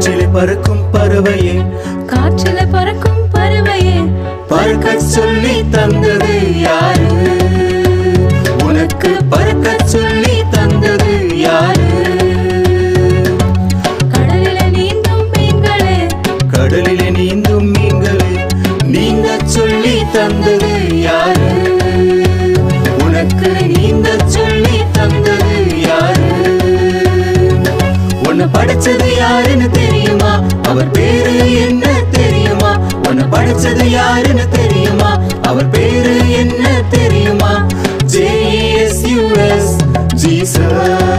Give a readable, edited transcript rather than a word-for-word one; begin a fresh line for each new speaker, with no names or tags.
காற்றிலே பறக்கும் பறவையே,
காற்றிலே பறக்கும் பறவையே,
பறக்கச் சொல்லி தந்தது யாரு? உனக்கு பறக்கச் சொல்லி தந்தது யாரு?
கடலிலே நீந்தும் மீன்களே,
கடலிலே நீந்தும் மீன்களே, நீந்தச் சொல்லி தந்தது யாரு? உனக்கு நீந்தச் சொல்லி தந்தது யாரு? உன்னை படைச்சது யாருன்னு தெரியுமா? அவர் பேரு என்ன தெரியுமா? உன்னை படைச்சது யாருன்னு தெரியுமா? அவர் பேரு என்ன தெரியுமா? JESUS, Jesus.